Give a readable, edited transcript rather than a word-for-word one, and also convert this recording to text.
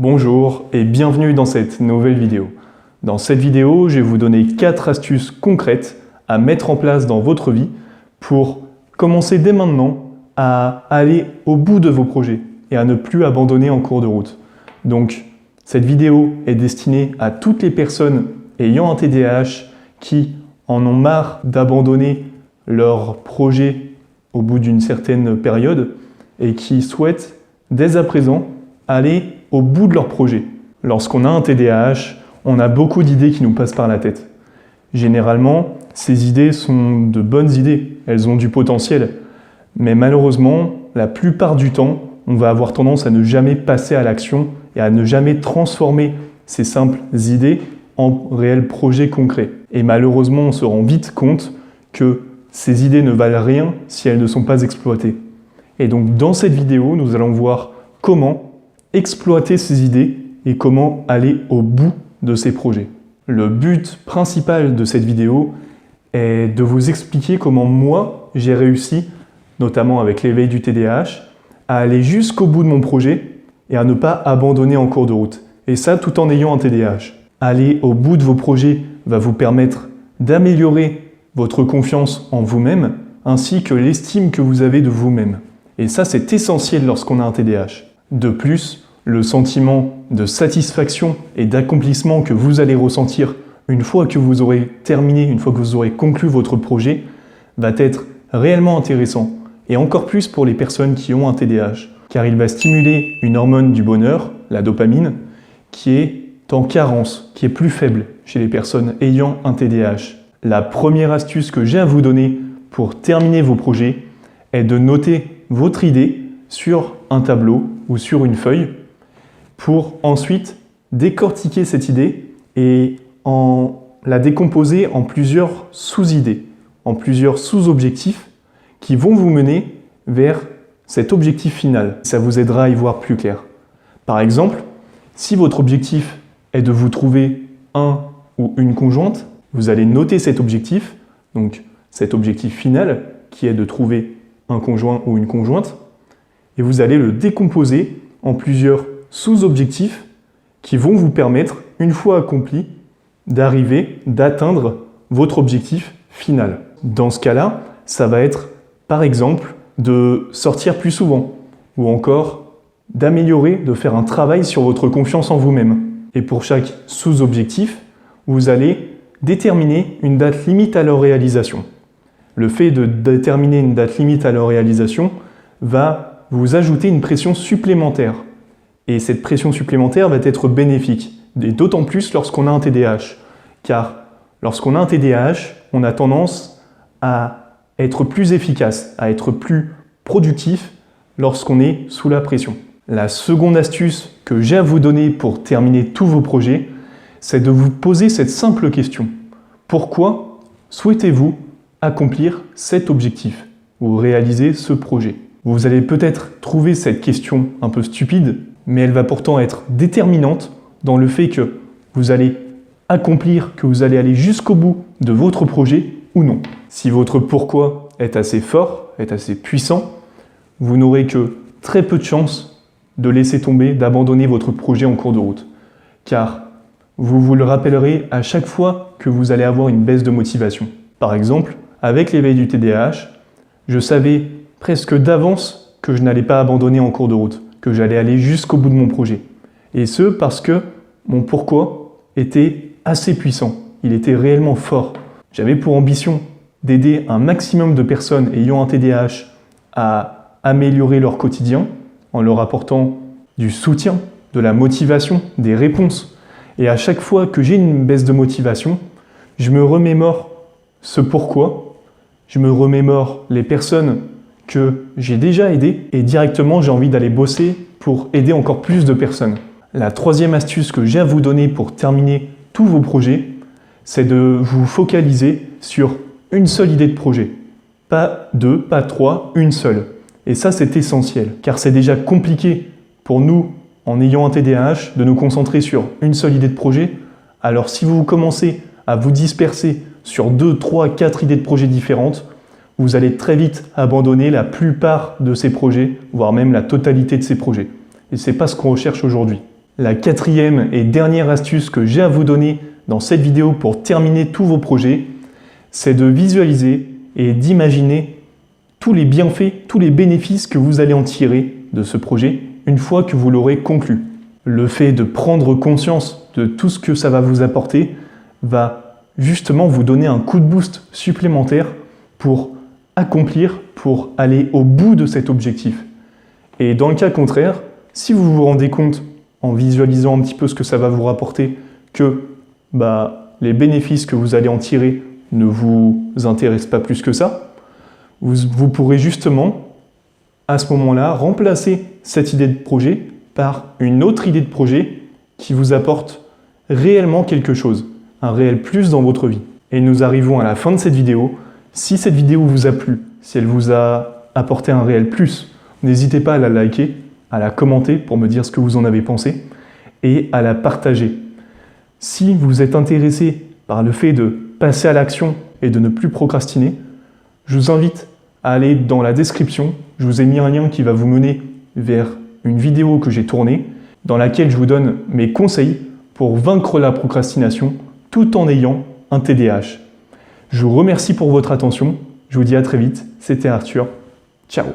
Bonjour et bienvenue dans cette nouvelle vidéo. Dans cette vidéo, je vais vous donner 4 astuces concrètes à mettre en place dans votre vie pour commencer dès maintenant à aller au bout de vos projets et à ne plus abandonner en cours de route. Donc, cette vidéo est destinée à toutes les personnes ayant un TDAH qui en ont marre d'abandonner leur projet au bout d'une certaine période et qui souhaitent dès à présent aller au bout de leur projet. Lorsqu'on a un TDAH, on a beaucoup d'idées qui nous passent par la tête. Généralement, ces idées sont de bonnes idées, elles ont du potentiel. Mais malheureusement, la plupart du temps, on va avoir tendance à ne jamais passer à l'action et à ne jamais transformer ces simples idées en réels projets concrets. Et malheureusement, on se rend vite compte que ces idées ne valent rien si elles ne sont pas exploitées. Et donc, dans cette vidéo, nous allons voir comment exploiter ces idées et comment aller au bout de ces projets. Le but principal de cette vidéo est de vous expliquer comment moi j'ai réussi, notamment avec l'éveil du TDAH, à aller jusqu'au bout de mon projet et à ne pas abandonner en cours de route. Et ça tout en ayant un TDAH. Aller au bout de vos projets va vous permettre d'améliorer votre confiance en vous-même ainsi que l'estime que vous avez de vous-même. Et ça c'est essentiel lorsqu'on a un TDAH. De plus, le sentiment de satisfaction et d'accomplissement que vous allez ressentir une fois que vous aurez terminé, une fois que vous aurez conclu votre projet, va être réellement intéressant. Et encore plus pour les personnes qui ont un TDAH, car il va stimuler une hormone du bonheur, la dopamine, qui est en carence, qui est plus faible chez les personnes ayant un TDAH. La première astuce que j'ai à vous donner pour terminer vos projets est de noter votre idée sur un tableau ou sur une feuille pour ensuite décortiquer cette idée et la décomposer en plusieurs sous-idées, en plusieurs sous-objectifs qui vont vous mener vers cet objectif final. Ça vous aidera à y voir plus clair. Par exemple, si votre objectif est de vous trouver un ou une conjointe, vous allez noter cet objectif, donc cet objectif final qui est de trouver un conjoint ou une conjointe, et vous allez le décomposer en plusieurs sous-objectifs qui vont vous permettre, une fois accompli, d'atteindre votre objectif final. Dans ce cas-là, ça va être, par exemple, de sortir plus souvent, ou encore d'améliorer, de faire un travail sur votre confiance en vous-même. Et pour chaque sous-objectif, vous allez déterminer une date limite à leur réalisation. Le fait de déterminer une date limite à leur réalisation va vous ajouter une pression supplémentaire. Et cette pression supplémentaire va être bénéfique, et d'autant plus lorsqu'on a un TDAH. Car lorsqu'on a un TDAH, on a tendance à être plus efficace, à être plus productif lorsqu'on est sous la pression. La seconde astuce que j'ai à vous donner pour terminer tous vos projets, c'est de vous poser cette simple question. Pourquoi souhaitez-vous accomplir cet objectif ou réaliser ce projet? Vous allez peut-être trouver cette question un peu stupide, mais elle va pourtant être déterminante dans le fait que vous allez accomplir, que vous allez aller jusqu'au bout de votre projet ou non. Si votre pourquoi est assez fort, est assez puissant, vous n'aurez que très peu de chances de laisser tomber, d'abandonner votre projet en cours de route. Car vous vous le rappellerez à chaque fois que vous allez avoir une baisse de motivation. Par exemple, avec l'éveil du TDAH, je savais presque d'avance que je n'allais pas abandonner en cours de route, que j'allais aller jusqu'au bout de mon projet. Et ce, parce que mon pourquoi était assez puissant, il était réellement fort. J'avais pour ambition d'aider un maximum de personnes ayant un TDAH à améliorer leur quotidien en leur apportant du soutien, de la motivation, des réponses. Et à chaque fois que j'ai une baisse de motivation, je me remémore ce pourquoi, je me remémore les personnes que j'ai déjà aidées et directement j'ai envie d'aller bosser pour aider encore plus de personnes. La troisième astuce que j'ai à vous donner pour terminer tous vos projets, c'est de vous focaliser sur une seule idée de projet. Pas deux, pas trois, une seule. Et ça c'est essentiel, car c'est déjà compliqué pour nous, en ayant un TDAH, de nous concentrer sur une seule idée de projet. Alors si vous commencez à vous disperser sur 2, 3, 4 idées de projets différentes, vous allez très vite abandonner la plupart de ces projets, voire même la totalité de ces projets. Et ce n'est pas ce qu'on recherche aujourd'hui. La quatrième et dernière astuce que j'ai à vous donner dans cette vidéo pour terminer tous vos projets, c'est de visualiser et d'imaginer tous les bienfaits, tous les bénéfices que vous allez en tirer de ce projet une fois que vous l'aurez conclu. Le fait de prendre conscience de tout ce que ça va vous apporter va justement vous donner un coup de boost supplémentaire pour accomplir, pour aller au bout de cet objectif. Et dans le cas contraire, si vous vous rendez compte en visualisant un petit peu ce que ça va vous rapporter que les bénéfices que vous allez en tirer ne vous intéressent pas plus que ça, vous pourrez justement à ce moment-là remplacer cette idée de projet par une autre idée de projet qui vous apporte réellement quelque chose, un réel plus dans votre vie. Et nous arrivons à la fin de cette vidéo. Si cette vidéo vous a plu, si elle vous a apporté un réel plus, n'hésitez pas à la liker, à la commenter pour me dire ce que vous en avez pensé et à la partager. Si vous êtes intéressé par le fait de passer à l'action et de ne plus procrastiner, je vous invite à aller dans la description. Je vous ai mis un lien qui va vous mener vers une vidéo que j'ai tournée dans laquelle je vous donne mes conseils pour vaincre la procrastination tout en ayant un TDAH. Je vous remercie pour votre attention. Je vous dis à très vite. C'était Arthur. Ciao.